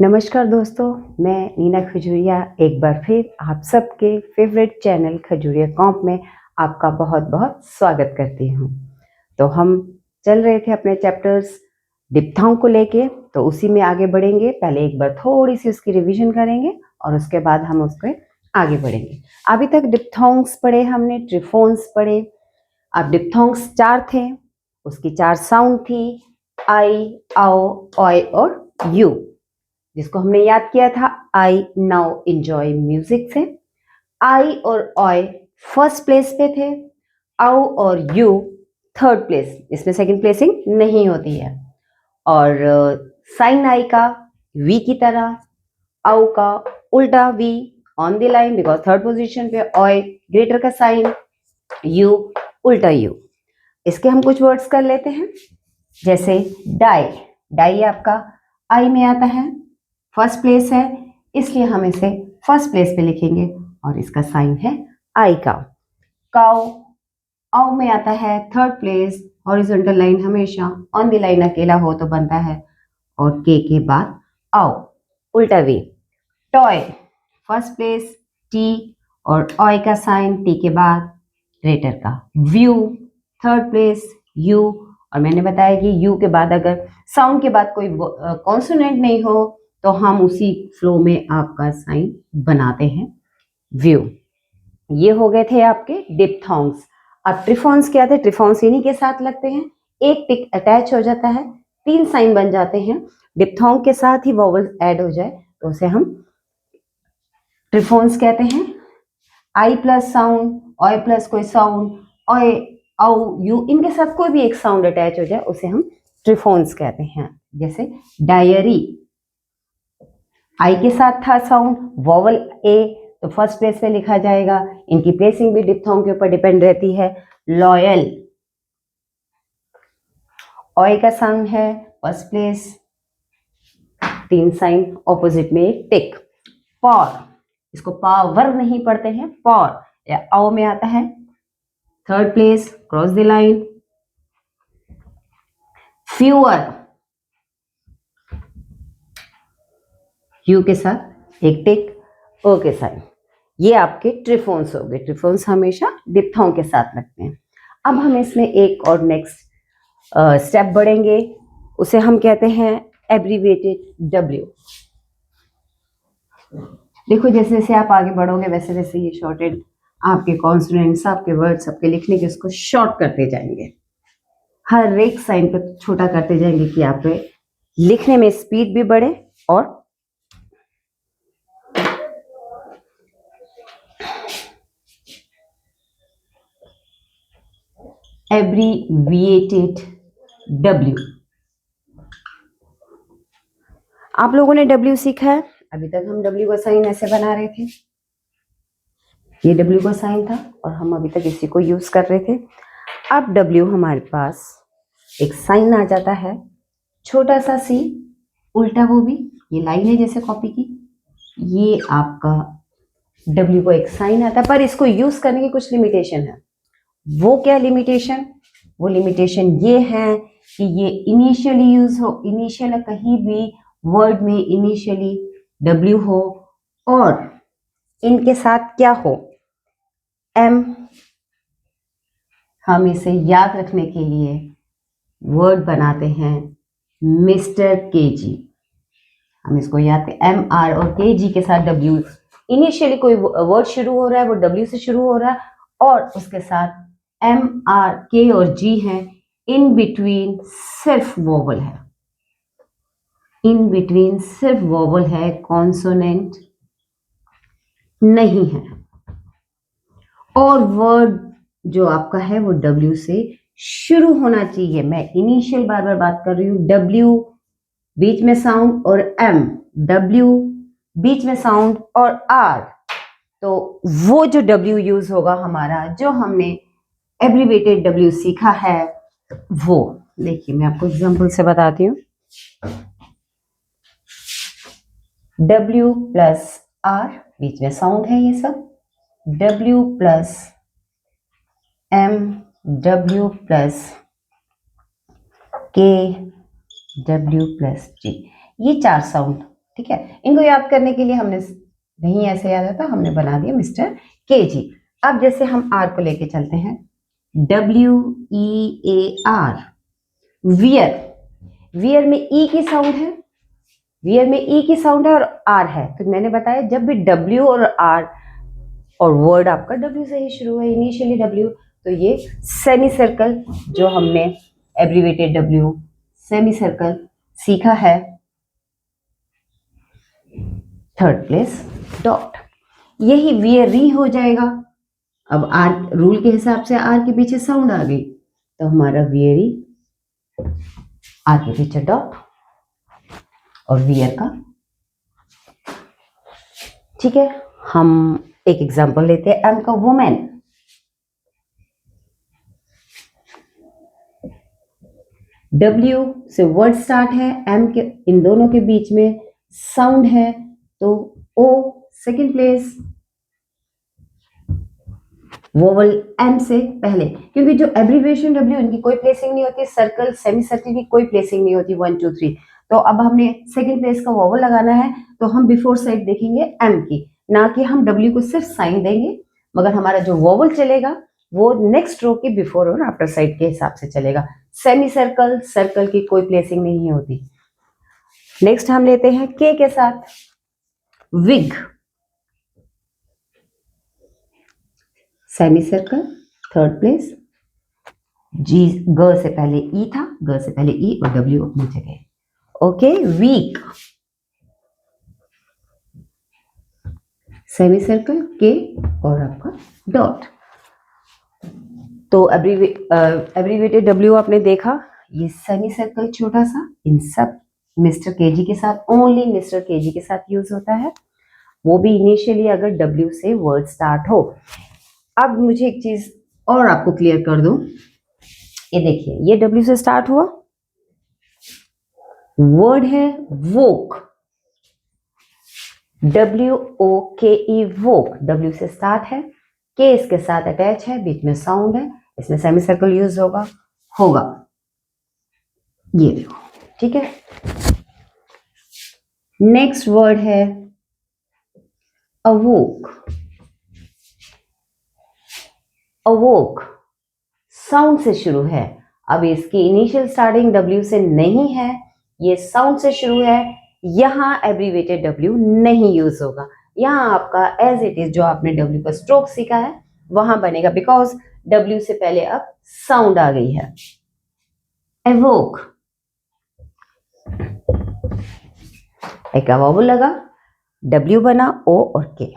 नमस्कार दोस्तों, मैं नीना खजूरिया एक बार फिर आप सबके फेवरेट चैनल खजूरिया कॉम्प में आपका बहुत बहुत स्वागत करती हूँ। तो हम चल रहे थे अपने चैप्टर्स डिप्थोंग को लेके, तो उसी में आगे बढ़ेंगे। पहले एक बार थोड़ी सी उसकी रिवीजन करेंगे और उसके बाद हम उसके आगे बढ़ेंगे। अभी तक डिप्थोंग्स पढ़े हमने, ट्रिफोन्स पढ़े। अब डिप्थोंग्स 4 थे, उसकी 4 साउंड थी, आई, आओ, ऑय और यू, जिसको हमने याद किया था आई नाउ एंजॉय म्यूजिक से। आई और ऑय फर्स्ट प्लेस पे थे, आओ और यू थर्ड प्लेस, इसमें सेकंड प्लेसिंग नहीं होती है। और साइन आई का वी की तरह, आओ का उल्टा V on the line because third position पे, ऑय ग्रेटर का साइन, यू उल्टा यू। इसके हम कुछ वर्ड्स कर लेते हैं, जैसे डाई। डाई आपका आई में आता है, फर्स्ट प्लेस है, इसलिए हम इसे फर्स्ट प्लेस पे लिखेंगे और इसका साइन है आई का। काउ आओ में आता है थर्ड प्लेस, हॉरिजॉन्टल लाइन हमेशा ऑन द लाइन अकेला हो तो बनता है, और के बाद आओ उल्टा V. Toy first place, T और ऑय का साइन टी के बाद ग्रेटर का। व्यू थर्ड प्लेस, यू, और मैंने बताया कि यू के बाद अगर साउंड के बाद कोई कॉन्सोनेंट नहीं हो तो हम उसी फ्लो में आपका साइन बनाते हैं, व्यू। ये हो गए थे आपके डिप्थोंग्स। अब ट्रिफोन्स क्या थे? ट्रिफोन्स इन्हीं के साथ लगते हैं, एक टिक अटैच हो जाता है, 3 साइन बन जाते हैं। डिप्थोंग के साथ ही वोवल ऐड हो जाए तो उसे हम ट्रिफोन्स कहते हैं। आई प्लस साउंड, ऑय प्लस कोई साउंड, ऑय, औ, यू, इनके साथ कोई भी एक साउंड अटैच हो जाए उसे हम ट्रिफोन्स कहते हैं। जैसे डायरी, आई के साथ था साउंड, वोवल ए, तो फर्स्ट प्लेस पे लिखा जाएगा। इनकी प्लेसिंग भी डिप्थोंग के ऊपर डिपेंड रहती है। लॉयल, ऑय का साउंड है फर्स्ट प्लेस, 3 साइन ऑपोजिट में एक टिक। पॉर, इसको पावर नहीं पढ़ते हैं, पॉर या आओ में आता है third place, cross the line. Fewer, you के साथ एक टिक, ओ के साइन। ये आपके ट्रिफोन्स हो गए। ट्रिफोन्स हमेशा डिप्थोंग के साथ लगते हैं। अब हम इसमें एक और नेक्स्ट स्टेप बढ़ेंगे, उसे हम कहते हैं एब्रीविएटेड डब्ल्यू। देखो जैसे जैसे आप आगे बढ़ोगे वैसे वैसे ये शॉर्टेड आपके कॉन्सोनेंट्स, आपके वर्ड्स, आपके लिखने के उसको शॉर्ट करते जाएंगे, हर एक साइन को छोटा करते जाएंगे कि आपके लिखने में स्पीड भी बढ़े और एब्रीविएटेड डब्ल्यू। आप लोगों ने डब्ल्यू सीखा है? अभी तक हम डब्ल्यू का साइन ऐसे बना रहे थे, ये डब्ल्यू का साइन था और हम अभी तक इसी को यूज कर रहे थे। अब डब्ल्यू हमारे पास एक साइन आ जाता है, छोटा सा सी, उल्टा वो भी, ये लाइन है जैसे कॉपी की, ये आपका डब्ल्यू को एक साइन आता है, पर इसको यूज करने की कुछ लिमिटेशन है। वो क्या लिमिटेशन? वो लिमिटेशन ये है कि ये इनिशियली यूज हो, इनिशियल कहीं भी वर्ड में इनिशियली डब्ल्यू हो, और इनके साथ क्या हो, एम। हम इसे याद रखने के लिए वर्ड बनाते हैं मिस्टर के जी। हम इसको याद, एम आर और के जी के साथ डब्ल्यू, इनिशियली कोई वर्ड शुरू हो रहा है वो डब्ल्यू से शुरू हो रहा है, और उसके साथ एम आर के और जी है, इन बिटवीन सिर्फ वोवल है, इन बिटवीन सिर्फ वोवल है, कॉन्सोनेंट नहीं है। और वर्ड जो आपका है वो डब्ल्यू से शुरू होना चाहिए। मैं इनिशियल बार बार बात कर रही हूँ, डब्ल्यू बीच में साउंड और एम, डब्ल्यू बीच में साउंड और आर, तो वो जो डब्ल्यू यूज होगा हमारा, जो हमने एब्रीविएटेड डब्ल्यू सीखा है वो। देखिए मैं आपको एग्जांपल से बताती हूँ। डब्ल्यू प्लस आर, बीच में साउंड है ये सब, W plus M, W plus K, W plus G, ये 4 साउंड ठीक है, इनको याद करने के लिए हमने नहीं ऐसे याद आता, हमने बना दिया मिस्टर केजी। अब जैसे हम आर को लेके चलते हैं, WEAR, वियर। वियर में ई की साउंड है, वियर में ई की साउंड है और आर है, तो मैंने बताया जब भी डब्ल्यू और आर और वर्ड आपका डब्ल्यू से ही शुरू है, इनिशियली डब्ल्यू, तो ये सेमी सर्कल जो हमने एब्रीवेटेड डब्ल्यू सेमी सर्कल सीखा है, थर्ड प्लेस डॉट, यही वियरी हो जाएगा। अब आर रूल के हिसाब से आर के पीछे साउंड आ गई, तो हमारा वियरी आर के पीछे डॉट और वियर का। ठीक है, हम एक एग्जांपल लेते हैं एम का वुमेन। डब्ल्यू से वर्ड स्टार्ट है, एम के इन दोनों के बीच में साउंड है, तो ओ सेकंड प्लेस, वोवल एम से पहले, क्योंकि जो एब्रीविएशन डब्ल्यू इनकी कोई प्लेसिंग नहीं होती, सर्कल सेमी सर्कल की कोई प्लेसिंग नहीं होती 1 2 3, तो अब हमने सेकंड प्लेस का वोवल लगाना है, तो हम बिफोर साइड देखेंगे एम की, ना कि हम डब्ल्यू को सिर्फ साइन देंगे, मगर हमारा जो वोवल चलेगा वो नेक्स्ट रो के बिफोर और आफ्टर साइड के हिसाब से चलेगा। सेमी सर्कल सर्कल की कोई प्लेसिंग नहीं होती। नेक्स्ट हम लेते हैं के साथ विग, सेमी सर्कल थर्ड प्लेस, जी ग से पहले ई था, ग से पहले ई और डब्ल्यू अपनी जगह। ओके, वीक, सेमी सर्कल के और आपका डॉट। तो एब्रीवेटेड डब्ल्यू आपने देखा, ये सेमी सर्कल छोटा सा, इन सब मिस्टर केजी के साथ, ओनली मिस्टर केजी के साथ यूज होता है, वो भी इनिशियली अगर डब्ल्यू से वर्ड स्टार्ट हो। अब मुझे एक चीज और आपको क्लियर कर दूं, ये देखिए, ये डब्ल्यू से स्टार्ट हुआ, वर्ड है वोक, WOKE वोक, डब्ल्यू से स्टार्ट है, के इसके साथ अटैच है, बीच में साउंड है, इसमें सेमी सर्कल यूज होगा ये देखो। ठीक है, नेक्स्ट वर्ड है अवोक, अवोक साउंड से शुरू है, अब इसकी इनिशियल स्टार्टिंग डब्ल्यू से नहीं है, ये साउंड से शुरू है, यहां एब्रीवेटेड डब्ल्यू नहीं यूज होगा, यहां आपका एज इट इज जो आपने डब्ल्यू का स्ट्रोक सीखा है वहां बनेगा, बिकॉज डब्ल्यू से पहले अब साउंड आ गई है। एवोक, एक वोवल लगा, डब्ल्यू बना, ओ और के।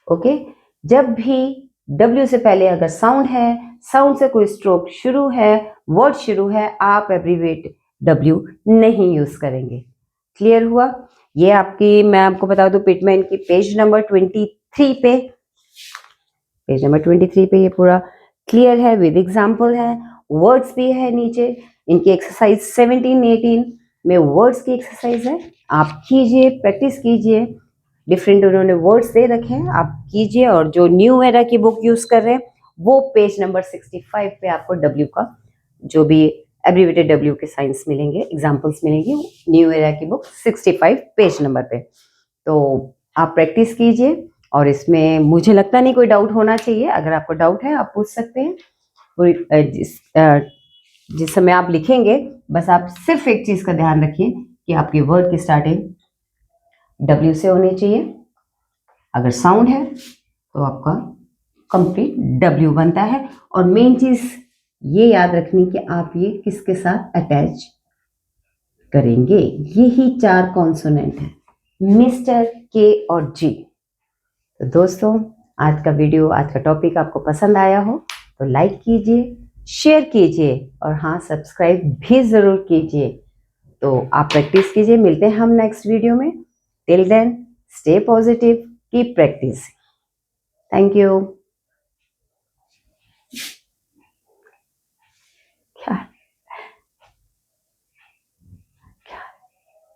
ओके, जब भी डब्ल्यू से पहले अगर साउंड है, साउंड से कोई स्ट्रोक शुरू है, वर्ड शुरू है, आप एब्रीवेट डब्ल्यू नहीं यूज करेंगे। क्लियर हुआ? ये आपकी, मैं आपको बता दूं, पिटमैन की पेज नंबर 23 पे, पेज नंबर 23 पे ये पूरा क्लियर है, विद एग्जाम्पल है, वर्ड्स भी है नीचे, इनकी एक्सरसाइज 17 18 में वर्ड्स की एक्सरसाइज है, आप कीजिए, प्रैक्टिस कीजिए, डिफरेंट उन्होंने वर्ड्स दे रखे हैं, आप कीजिए, और जो न्यू एरा की बुक यूज कर रहे हैं वो पेज नंबर 65 पे आपको डब्ल्यू का जो भी एब्रीवेटेड डब्ल्यू के साइंस मिलेंगे, एग्जांपल्स मिलेंगी, न्यू एरा की बुक 65 पेज नंबर पे, तो आप प्रैक्टिस कीजिए, और इसमें मुझे लगता नहीं कोई डाउट होना चाहिए, अगर आपको डाउट है आप पूछ सकते हैं। जिस समय आप लिखेंगे बस आप सिर्फ एक चीज का ध्यान रखिए कि आपके वर्ड की स्टार्टिंग डब्ल्यू से होनी चाहिए, अगर साउंड है तो आपका कंप्लीट डब्ल्यू बनता है, और मेन चीज ये याद रखनी कि आप ये किसके साथ अटैच करेंगे, यही 4 कॉन्सोनेंट है, मिस्टर, के और जी। तो दोस्तों, आज का वीडियो, आज का टॉपिक आपको पसंद आया हो तो लाइक कीजिए, शेयर कीजिए, और हाँ, सब्सक्राइब भी जरूर कीजिए। तो आप प्रैक्टिस कीजिए, मिलते हैं हम नेक्स्ट वीडियो में। Till then, stay positive, keep practice. Thank you.